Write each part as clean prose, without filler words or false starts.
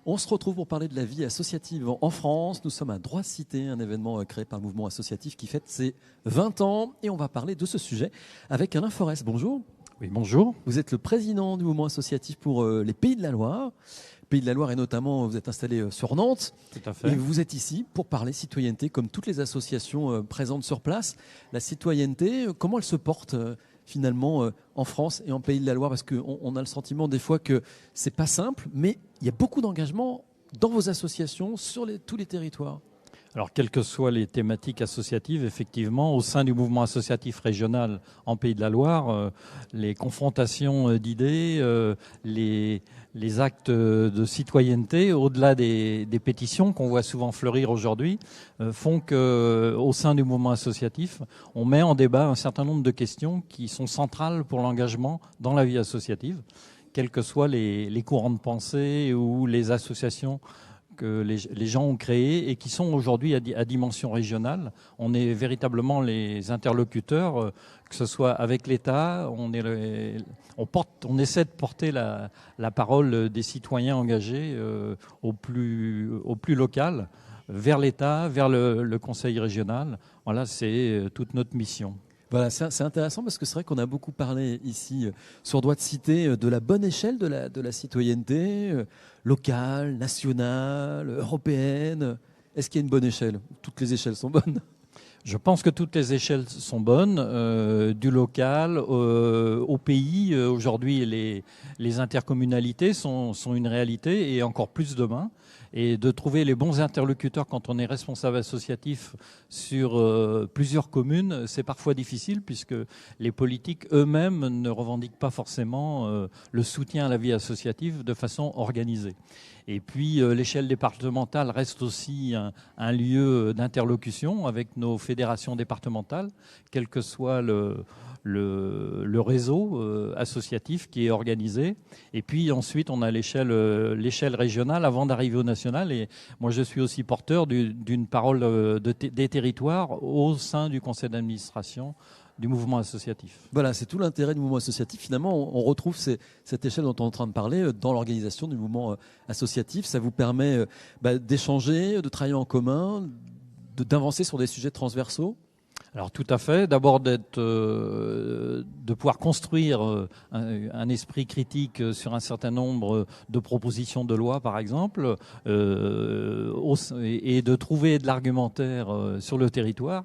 On se retrouve pour parler de la vie associative en France. Nous sommes à Droit de Cité, un événement créé par le mouvement associatif qui fête ses 20 ans. Et on va parler de ce sujet avec Alain Forest. Bonjour. Oui, bonjour. Vous êtes le président du mouvement associatif pour les Pays de la Loire. Pays de la Loire et notamment, vous êtes installé sur Nantes. Tout à fait. Et vous êtes ici pour parler citoyenneté comme toutes les associations présentes sur place. La citoyenneté, comment elle se porte finalement en France et en Pays de la Loire, parce qu'on a le sentiment des fois que c'est pas simple, mais il y a beaucoup d'engagement dans vos associations sur tous les territoires. Alors, quelles que soient les thématiques associatives, effectivement, au sein du mouvement associatif régional en Pays de la Loire, les confrontations d'idées, les actes de citoyenneté, au-delà des pétitions qu'on voit souvent fleurir aujourd'hui, font qu'au sein du mouvement associatif, on met en débat un certain nombre de questions qui sont centrales pour l'engagement dans la vie associative, quels que soient les courants de pensée ou les associations que les gens ont créés et qui sont aujourd'hui à dimension régionale. On est véritablement les interlocuteurs, que ce soit avec l'État, on essaie de porter la parole des citoyens engagés au plus local, vers l'État, vers le Conseil régional. Voilà, c'est toute notre mission. Voilà, c'est intéressant parce que c'est vrai qu'on a beaucoup parlé ici sur Droit de Cité de la bonne échelle de la citoyenneté, locale, nationale, européenne. Est-ce qu'il y a une bonne échelle? Toutes les échelles sont bonnes. Je pense que toutes les échelles sont bonnes, du local au pays. Aujourd'hui, les intercommunalités sont une réalité et encore plus demain. Et de trouver les bons interlocuteurs quand on est responsable associatif sur plusieurs communes, c'est parfois difficile puisque les politiques eux-mêmes ne revendiquent pas forcément le soutien à la vie associative de façon organisée. Et puis l'échelle départementale reste aussi un lieu d'interlocution avec nos fédérations départementales, quel que soit le réseau associatif qui est organisé. Et puis ensuite, on a l'échelle régionale avant d'arriver au national. Et moi, je suis aussi porteur d'une parole des territoires au sein du conseil d'administration du mouvement associatif. Voilà, c'est tout l'intérêt du mouvement associatif. Finalement, on retrouve cette échelle dont on est en train de parler dans l'organisation du mouvement associatif. Ça vous permet d'échanger, de travailler en commun, d'avancer sur des sujets transversaux. Alors tout à fait. D'abord de pouvoir construire un esprit critique sur un certain nombre de propositions de loi, par exemple, et de trouver de l'argumentaire sur le territoire,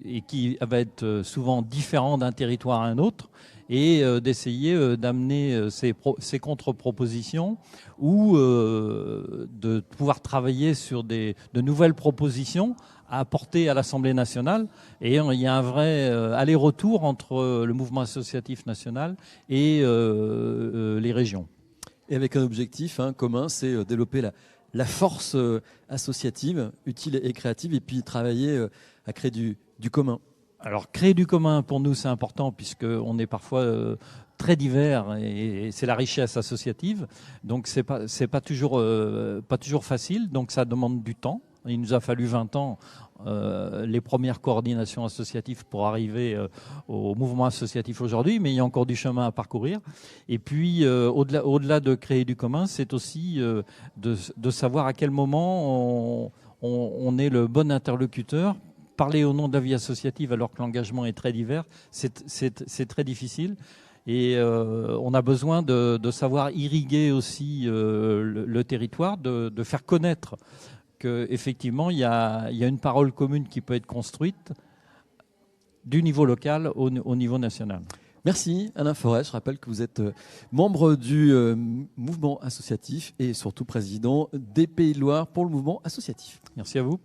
et qui va être souvent différent d'un territoire à un autre, et d'essayer d'amener ces contre-propositions ou de pouvoir travailler sur de nouvelles propositions à apporter à l'Assemblée nationale. Et il y a un vrai aller-retour entre le mouvement associatif national et les régions. Et avec un objectif commun, c'est développer la force associative, utile et créative, et puis travailler à créer du commun. Alors, créer du commun, pour nous, c'est important, puisqu'on est parfois très divers, et c'est la richesse associative. Donc, c'est pas toujours facile, donc ça demande du temps. Il nous a fallu 20 ans, les premières coordinations associatives pour arriver au mouvement associatif aujourd'hui, mais il y a encore du chemin à parcourir. Et puis, au-delà de créer du commun, c'est aussi de savoir à quel moment on est le bon interlocuteur. Parler au nom de la vie associative alors que l'engagement est très divers, c'est très difficile. Et on a besoin de savoir irriguer aussi le territoire, de faire connaître qu'effectivement, il y a une parole commune qui peut être construite du niveau local au niveau national. Merci Alain Forest. Je rappelle que vous êtes membre du mouvement associatif et surtout président des Pays de Loire pour le mouvement associatif. Merci à vous.